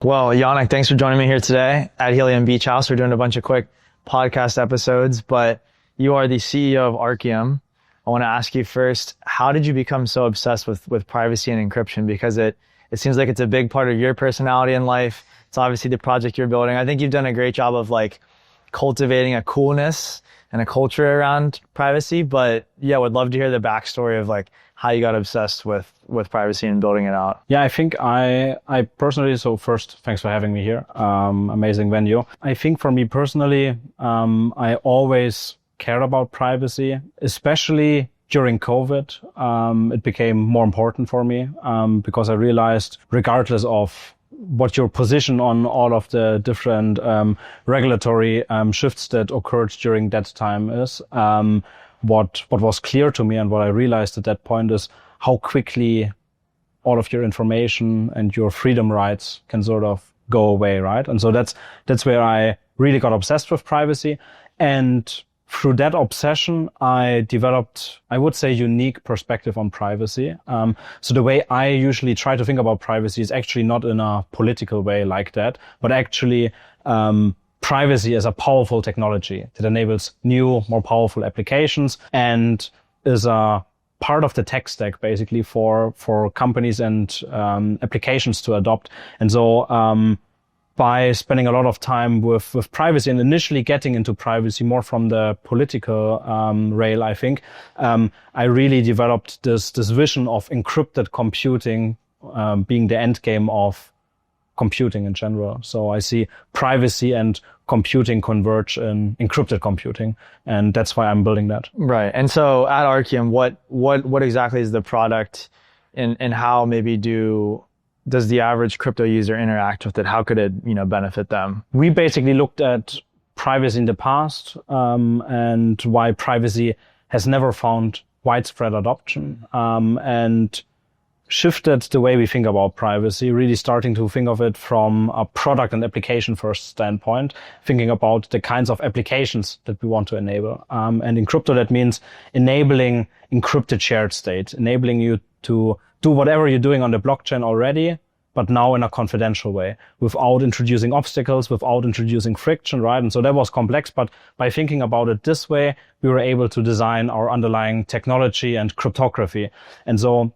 Well, Yannik, thanks for joining me here today at Helium Beach House. We're doing a bunch of quick podcast episodes, but you are the CEO of Arcium. I want to ask you first, how did you become so obsessed with privacy and encryption? Because it seems like it's a big part of your personality in life. It's obviously the project you're building. I think you've done a great job of like cultivating a coolness and a culture around privacy, but yeah, would love to hear the backstory of like how you got obsessed with privacy and building it out. Yeah, I think I personally, so first, thanks for having me here. Amazing venue. I think for me personally, I always cared about privacy, especially during COVID. It became more important for me because I realized regardless of what your position on all of the different regulatory shifts that occurred during that time is, what was clear to me and what I realized at that point is how quickly all of your information and your freedom rights can sort of go away, right? And so that's where I really got obsessed with privacy. And through that obsession, I developed, I would say, unique perspective on privacy. So the way I usually try to think about privacy is actually not in a political way like that, but actually privacy as a powerful technology that enables new, more powerful applications and is a part of the tech stack basically for companies and applications to adopt. And so by spending a lot of time with privacy and initially getting into privacy more from the political rail, I think, I really developed this vision of encrypted computing being the end game of computing in general. So I see privacy and computing converge in encrypted computing, and that's why I'm building that. Right. And so at Arcium, what exactly is the product, and how maybe does the average crypto user interact with it? How could it, benefit them? We basically looked at privacy in the past and why privacy has never found widespread adoption, and shifted the way we think about privacy, really starting to think of it from a product and application first standpoint, thinking about the kinds of applications that we want to enable. And in crypto, that means enabling encrypted shared state, enabling you to do whatever you're doing on the blockchain already, but now in a confidential way, without introducing obstacles, without introducing friction, right? And so that was complex, but by thinking about it this way, we were able to design our underlying technology and cryptography. And so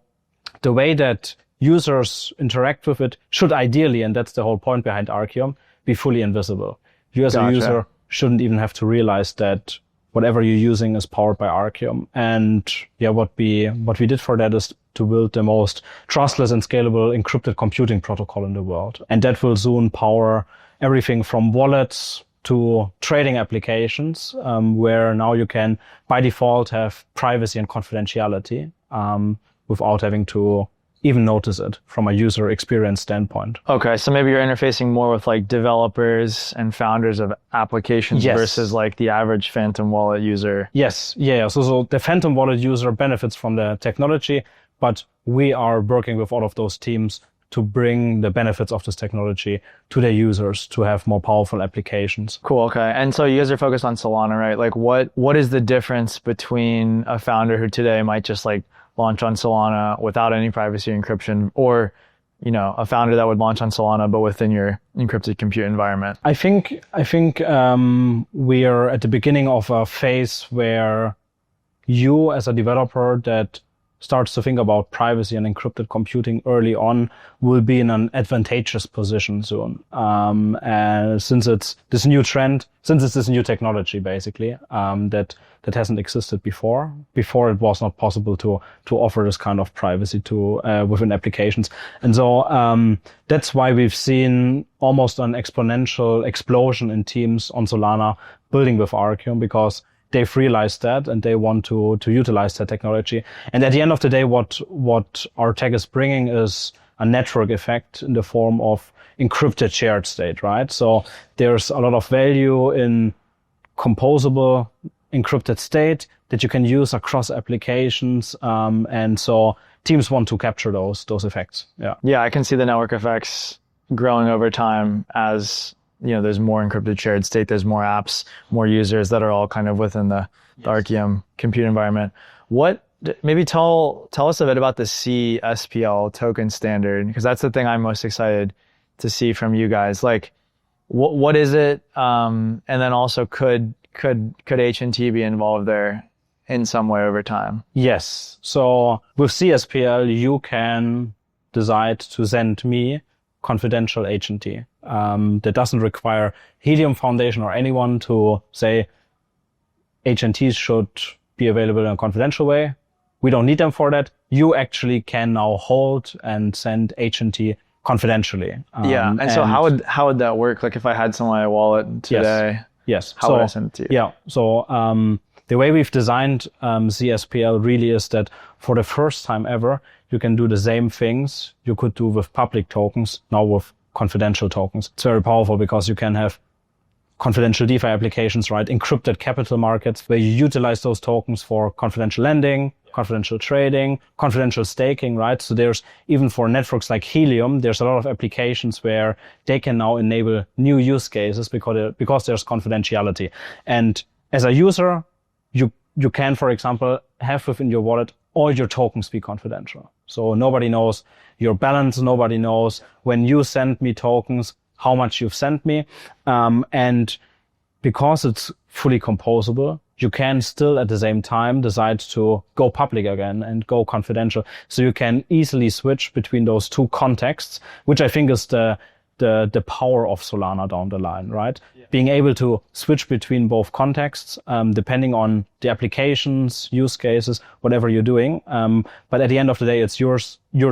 the way that users interact with it should ideally, and that's the whole point behind Arcium, be fully invisible. You as a user shouldn't even have to realize that whatever you're using is powered by Arcium. And yeah, what we did for that is to build the most trustless and scalable encrypted computing protocol in the world. And that will soon power everything from wallets to trading applications, where now you can, by default, have privacy and confidentiality without having to even notice it from a user experience standpoint. Okay, so maybe you're interfacing more with like developers and founders of applications versus like the average Phantom Wallet user. Yes, yeah. So the Phantom Wallet user benefits from the technology, but we are working with all of those teams to bring the benefits of this technology to their users to have more powerful applications. Cool, okay. And so you guys are focused on Solana, right? Like what is the difference between a founder who today might just like launch on Solana without any privacy encryption, or, a founder that would launch on Solana, but within your encrypted compute environment? I think we are at the beginning of a phase where you as a developer that starts to think about privacy and encrypted computing early on will be in an advantageous position soon. And since it's this new trend, since it's this new technology, basically, that hasn't existed before. Before it was not possible to offer this kind of privacy to within applications. And so that's why we've seen almost an exponential explosion in teams on Solana building with Arcium, because they've realized that and they want to utilize that technology. And at the end of the day, what our tech is bringing is a network effect in the form of encrypted shared state, right? So there's a lot of value in composable encrypted state that you can use across applications. And so teams want to capture those effects. Yeah. Yeah, I can see the network effects growing over time as there's more encrypted shared state, there's more apps, more users that are all kind of within the Arcium compute environment. Maybe tell us a bit about the C-SPL token standard, because that's the thing I'm most excited to see from you guys. Like, what is it? And then also, could H&T be involved there in some way over time? Yes. So with C-SPL, you can decide to send me confidential H&T. That doesn't require Helium Foundation or anyone to say H&Ts should be available in a confidential way. We don't need them for that. You actually can now hold and send H&T confidentially. And so how would that work? Like if I had some in my wallet today, yes. How would I send it to you? Yeah. So the way we've designed C-SPL really is that for the first time ever, you can do the same things you could do with public tokens, now with confidential tokens. It's very powerful because you can have confidential DeFi applications, right? Encrypted capital markets where you utilize those tokens for confidential lending, confidential trading, confidential staking, right? So there's, even for networks like Helium, there's a lot of applications where they can now enable new use cases because there's confidentiality. And as a user, you can, for example, have within your wallet all your tokens be confidential. So nobody knows your balance, nobody knows when you send me tokens, how much you've sent me. And because it's fully composable, you can still at the same time decide to go public again and go confidential. So you can easily switch between those two contexts, which I think is the power of Solana down the line, right? Yeah. Being able to switch between both contexts, depending on the applications, use cases, whatever you're doing. But at the end of the day, it's your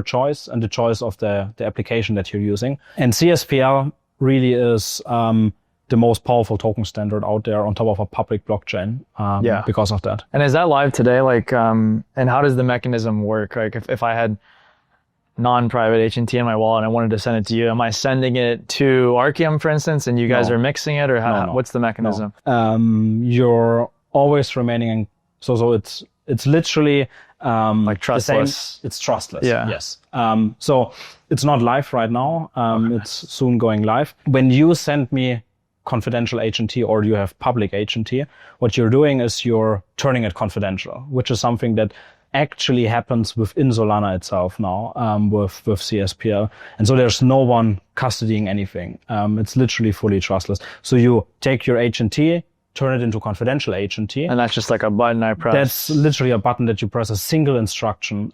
choice and the choice of the application that you're using. And C-SPL really is the most powerful token standard out there on top of a public blockchain because of that. And is that live today? Like, and how does the mechanism work? Like if I had non-private H&T in my wallet and I wanted to send it to you, am I sending it to Arcium, for instance, and you guys are mixing it, or what's the mechanism? No. You're always remaining in, so it's literally like trustless. It's trustless. Yeah. Yes. So it's not live right now. It's soon going live. When you send me confidential H&T or you have public H&T, what you're doing is you're turning it confidential, which is something that actually happens within Solana itself now, with C-SPL. And so there's no one custodying anything. It's literally fully trustless. So you take your H&T, turn it into confidential H&T. And that's just like a button I press. That's literally a button that you press, a single instruction,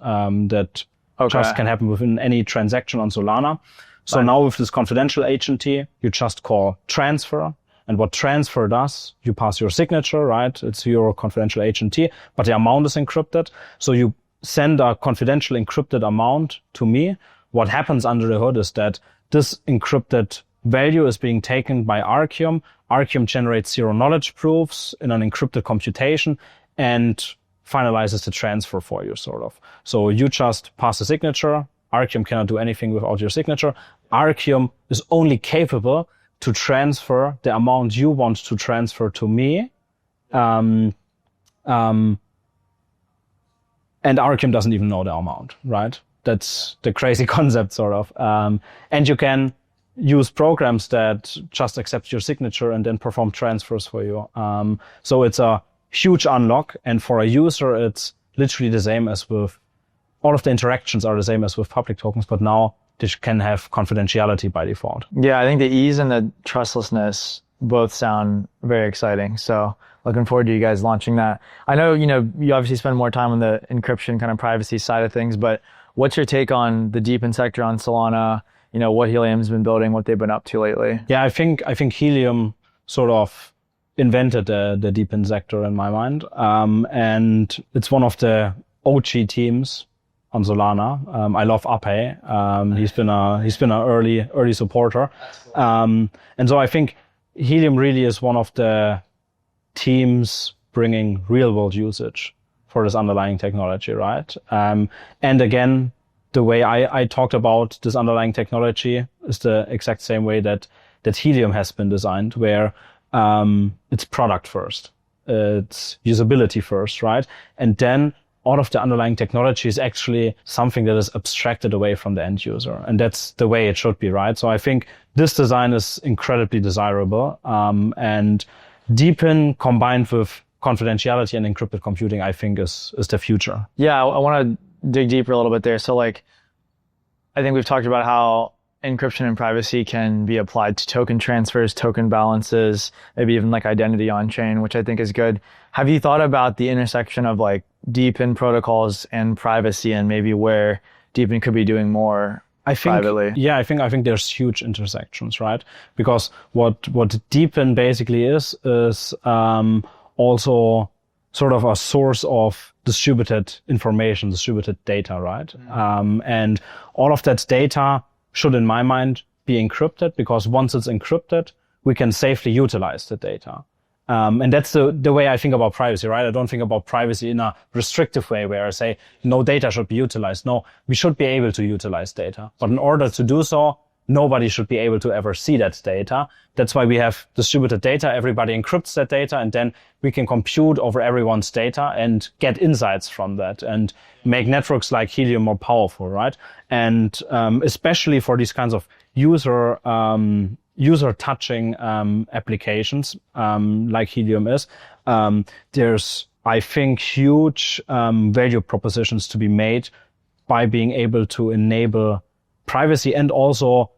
that just can happen within any transaction on Solana. So now with this confidential H&T, you just call transfer. And what transfer does, you pass your signature, right? It's your confidential H&T, but the amount is encrypted. So you send a confidential encrypted amount to me. What happens under the hood is that this encrypted value is being taken by Arcium. Arcium generates zero knowledge proofs in an encrypted computation and finalizes the transfer for you, sort of. So you just pass the signature. Arcium cannot do anything without your signature. Arcium is only capable to transfer the amount you want to transfer to me. And Arcium doesn't even know the amount, right? That's the crazy concept, sort of. And you can use programs that just accept your signature and then perform transfers for you. So it's a huge unlock. And for a user, it's literally the same as with, all of the interactions are the same as with public tokens, but now this can have confidentiality by default. Yeah, I think the ease and the trustlessness both sound very exciting. So looking forward to you guys launching that. I know, you obviously spend more time on the encryption kind of privacy side of things, but what's your take on the DePIN sector on Solana? What Helium's been building, what they've been up to lately? Yeah, I think Helium sort of invented the DePIN sector in my mind. And it's one of the OG teams on Solana. I love Ape. He's been an early supporter. And so I think Helium really is one of the teams bringing real world usage for this underlying technology, right? And again, the way I talked about this underlying technology is the exact same way that Helium has been designed, where it's product first, it's usability first, right? And then all of the underlying technology is actually something that is abstracted away from the end user. And that's the way it should be, right? So I think this design is incredibly desirable. And DePIN combined with confidentiality and encrypted computing, I think is the future. Yeah, I want to dig deeper a little bit there. So I think we've talked about how encryption and privacy can be applied to token transfers, token balances, maybe even like identity on chain, which I think is good. Have you thought about the intersection of like DePIN protocols and privacy and maybe where DePIN could be doing more privately? Yeah, I think there's huge intersections, right? Because what DePIN basically is also sort of a source of distributed information, distributed data, right? And all of that data should, in my mind, be encrypted, because once it's encrypted, we can safely utilize the data. And that's the way I think about privacy, right? I don't think about privacy in a restrictive way where I say no data should be utilized. No, we should be able to utilize data. But in order to do so, nobody should be able to ever see that data. That's why we have distributed data. Everybody encrypts that data, and then we can compute over everyone's data and get insights from that and make networks like Helium more powerful, right? And especially for these kinds of user touching applications like Helium is, there's, I think, huge value propositions to be made by being able to enable privacy and also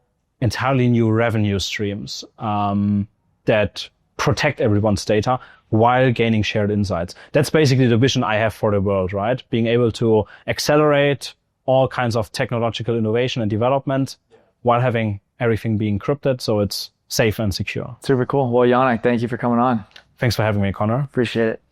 entirely new revenue streams that protect everyone's data while gaining shared insights. That's basically the vision I have for the world, right? Being able to accelerate all kinds of technological innovation and development while having everything be encrypted so it's safe and secure. Super cool. Well, Yannik, thank you for coming on. Thanks for having me, Connor. Appreciate it.